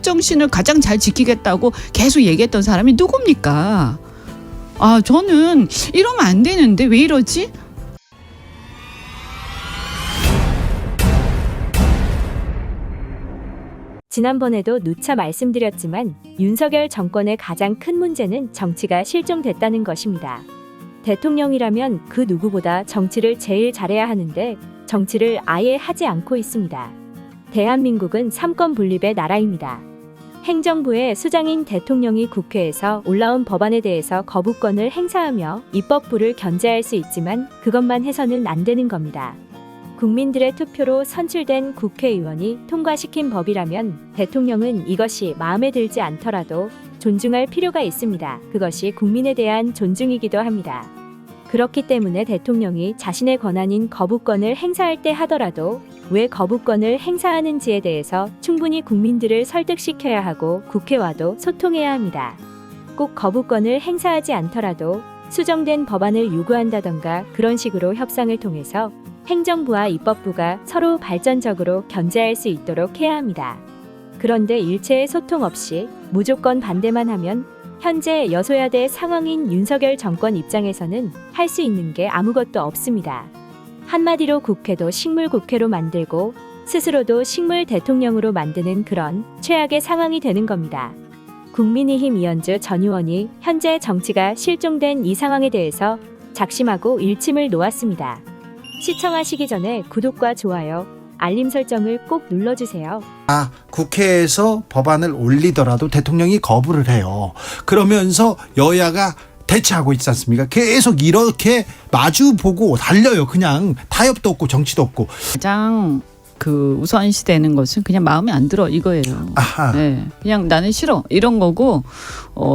정신을 가장 잘 지키겠다고 계속 얘기했던 사람이 누굽니까? 아, 저는 이러면 안 되는데 왜 이러지? 지난번에도 누차 말씀드렸지만 윤석열 정권의 가장 큰 문제는 정치가 실종됐다는 것입니다. 대통령이라면 그 누구보다 정치를 제일 잘해야 하는데 정치를 아예 하지 않고 있습니다. 대한민국은 삼권 분립의 나라입니다. 행정부의 수장인 대통령이 국회에서 올라온 법안에 대해서 거부권을 행사하며 입법부를 견제할 수 있지만 그것만 해서는 안 되는 겁니다. 국민들의 투표로 선출된 국회의원이 통과시킨 법이라면 대통령은 이것이 마음에 들지 않더라도 존중할 필요가 있습니다. 그것이 국민에 대한 존중이기도 합니다. 그렇기 때문에 대통령이 자신의 권한인 거부권을 행사할 때 하더라도 왜 거부권을 행사하는지에 대해서 충분히 국민들을 설득시켜야 하고 국회와도 소통해야 합니다. 꼭 거부권을 행사하지 않더라도 수정된 법안을 요구한다던가 그런 식으로 협상을 통해서 행정부와 입법부가 서로 발전적으로 견제할 수 있도록 해야 합니다. 그런데 일체의 소통 없이 무조건 반대만 하면 현재 여소야대 상황인 윤석열 정권 입장에서는 할 수 있는 게 아무것도 없습니다. 한마디로 국회도 식물 국회로 만들고 스스로도 식물 대통령으로 만드는 그런 최악의 상황이 되는 겁니다. 국민의힘 이현주 전 의원이 현재 정치가 실종된 이 상황에 대해서 작심하고 일침을 놓았습니다. 시청하시기 전에 구독과 좋아요, 알림 설정을 꼭 눌러주세요. 국회에서 법안을 올리더라도 대통령이 거부를 해요. 그러면서 여야가 대치하고 있지 않습니까? 계속 이렇게 마주보고 달려요. 그냥 타협도 없고 정치도 없고. 가장 우선시되는 것은 그냥 마음에 안 들어 이거예요. 네, 그냥 나는 싫어 이런 거고,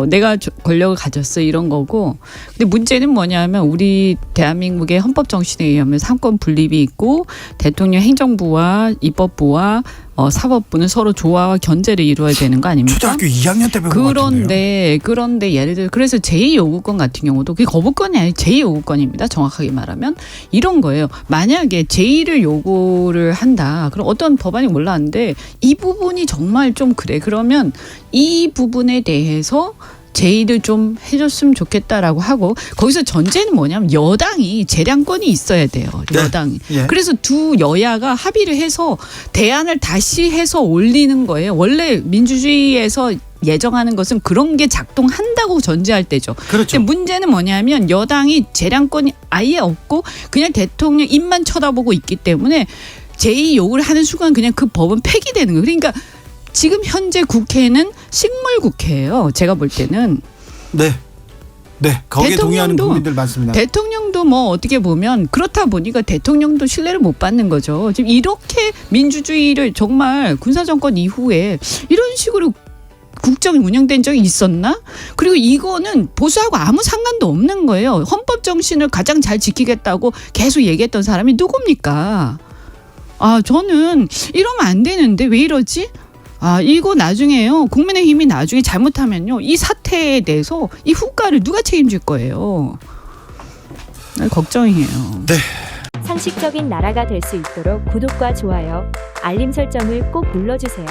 내가 권력을 가졌어 이런 거고. 근데 문제는 뭐냐면 우리 대한민국의 헌법 정신에 의하면 삼권 분립이 있고 대통령, 행정부와 입법부와 사법부는 서로 조화와 견제를 이루어야 되는 거 아닙니까? 초등학교 2학년 때 배운 것 같은데요. 그런데 예를 들어 그래서 제2요구권 같은 경우도 그게 거부권이 아니라 제2요구권입니다. 정확하게 말하면 이런 거예요. 만약에 제2를 요구를 한다. 그럼 어떤 법안이 올라왔는데 이 부분이 정말 좀 그래. 그러면 이 부분에 대해서 제의를 좀 해줬으면 좋겠다라고 하고, 거기서 전제는 뭐냐면 여당이 재량권이 있어야 돼요. 여당이. 네. 그래서 두 여야가 합의를 해서 대안을 다시 해서 올리는 거예요. 원래 민주주의에서 예정하는 것은 그런 게 작동한다고 전제할 때죠. 그렇죠. 근데 문제는 뭐냐면 여당이 재량권이 아예 없고 그냥 대통령 입만 쳐다보고 있기 때문에 제의 요구를 하는 순간 그냥 그 법은 폐기되는 거예요. 그러니까 지금 현재 국회는 식물 국회예요. 제가 볼 때는. 네. 거기에 동의하는 국민들 많습니다. 대통령도 뭐 어떻게 보면 그렇다 보니까 대통령도 신뢰를 못 받는 거죠. 지금 이렇게 민주주의를 정말 군사정권 이후에 이런 식으로 국정이 운영된 적이 있었나? 그리고 이거는 보수하고 아무 상관도 없는 거예요. 헌법 정신을 가장 잘 지키겠다고 계속 얘기했던 사람이 누굽니까? 아, 저는 이러면 안 되는데 왜 이러지? 이거 나중에요. 국민의힘이 나중에 잘못하면요. 이 사태에 대해서 이 후과를 누가 책임질 거예요. 걱정이에요. 네. 상식적인 나라가 될 수 있도록 구독과 좋아요, 알림 설정을 꼭 눌러주세요.